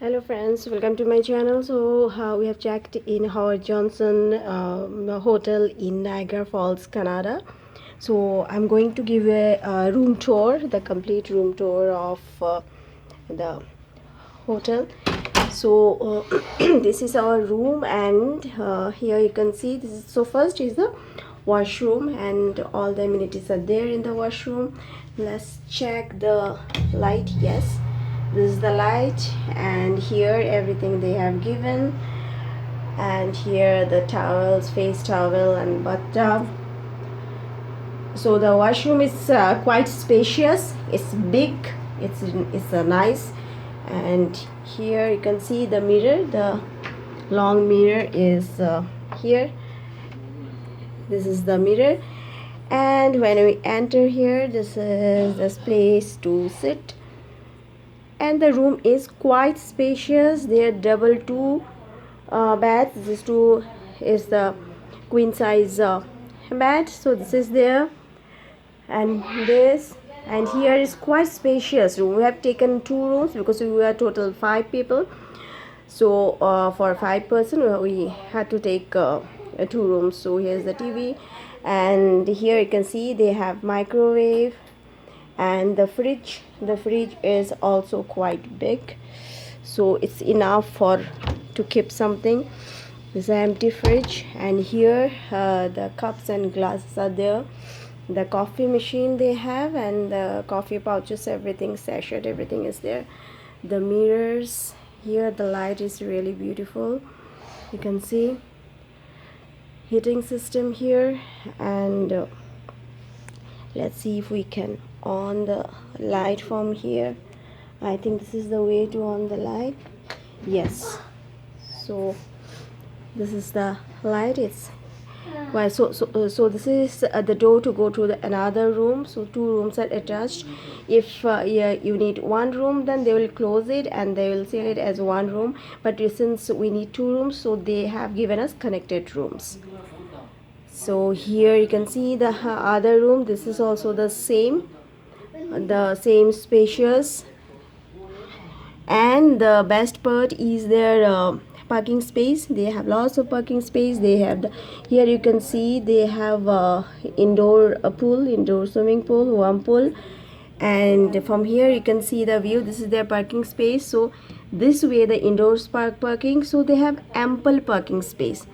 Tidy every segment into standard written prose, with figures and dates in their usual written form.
Hello friends, welcome to my channel. So we have checked in Howard Johnson hotel in Niagara Falls, Canada. So I'm going to give a room tour, the complete room tour of the hotel. So this is our room, and here you can see this is, so first is the washroom, and all the amenities are there in the washroom. Let's check the light. Yes, this is the light, and here everything they have given, and here the towels, face towel and bathtub. So the washroom is quite spacious, it's big, it's nice. And here you can see the mirror, the long mirror is here. This is the mirror, and when we enter here, this is this place to sit. And the room is quite spacious. There are double two beds. This two is the queen size bed, so this is there, and this, and here is quite spacious room. We have taken two rooms because we were total 5 people. So for 5 person we had to take 2 rooms. So here's the TV, and here you can see they have microwave, and the fridge is also quite big, so it's enough for to keep something. This is an empty fridge, and here the cups and glasses are there. The coffee machine they have, and the coffee pouches, everything, sachet, everything is there. The mirrors here, the light is really beautiful. You can see heating system here, and let's see if we can on the light from here. I think this is the way to on the light. Yes, so this is the light. It's well, so this is the door to go to the another room. So 2 rooms are attached. If yeah, you need 1 room, then they will close it and they will sell it as 1 room, but since we need 2 rooms, so they have given us connected rooms. So here you can see the other room. This is also the same spacious, and the best part is their parking space. They have lots of parking space. They have here you can see they have indoor pool, indoor swimming pool, 1 pool, and from here you can see the view. This is their parking space. So this way the indoors parking, so they have ample parking space.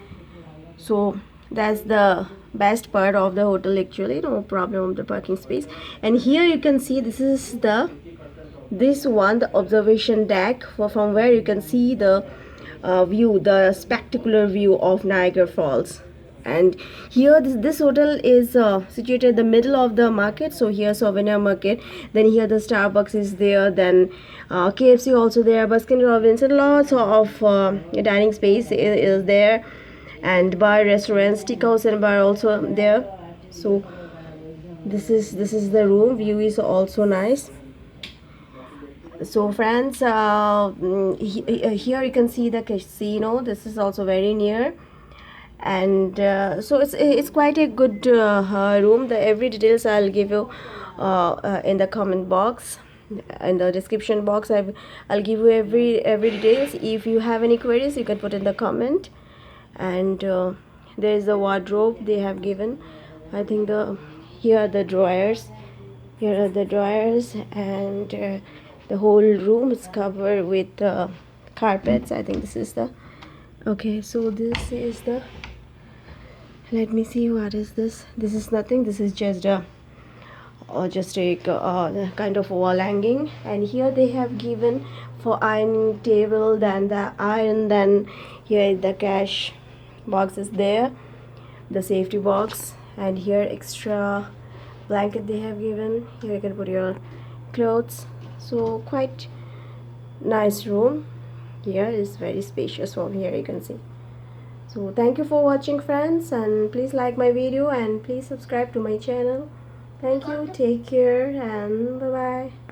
So that's the best part of the hotel, actually, no problem with the parking space. And here you can see this is the the observation deck, from where you can see the view, the spectacular view of Niagara Falls. And here this hotel is situated in the middle of the market. So here souvenir market, then here the Starbucks is there, then KFC also there, Baskin Robbins, and lots of dining space is there, and bar, restaurants, steakhouse and bar also there. So this is the room. View is also nice. So friends, here you can see the casino. This is also very near, and so it's quite a good room. The every details I'll give you in the comment box, in the description box. I'll give you every details. If you have any queries, you can put in the comment. And there is the wardrobe they have given. I think here are the drawers. Here are the drawers, and the whole room is covered with carpets. I think this is the okay. So this is the, let me see, what is this. This is nothing. This is just a kind of wall hanging. And here they have given for ironing table, then the iron, then here the cash box is there, the safety box, and here extra blanket they have given. Here you can put your clothes. So quite nice room. Here is very spacious. From here you can see. So thank you for watching, friends, and please like my video and please subscribe to my channel. Thank you, take care, and bye bye.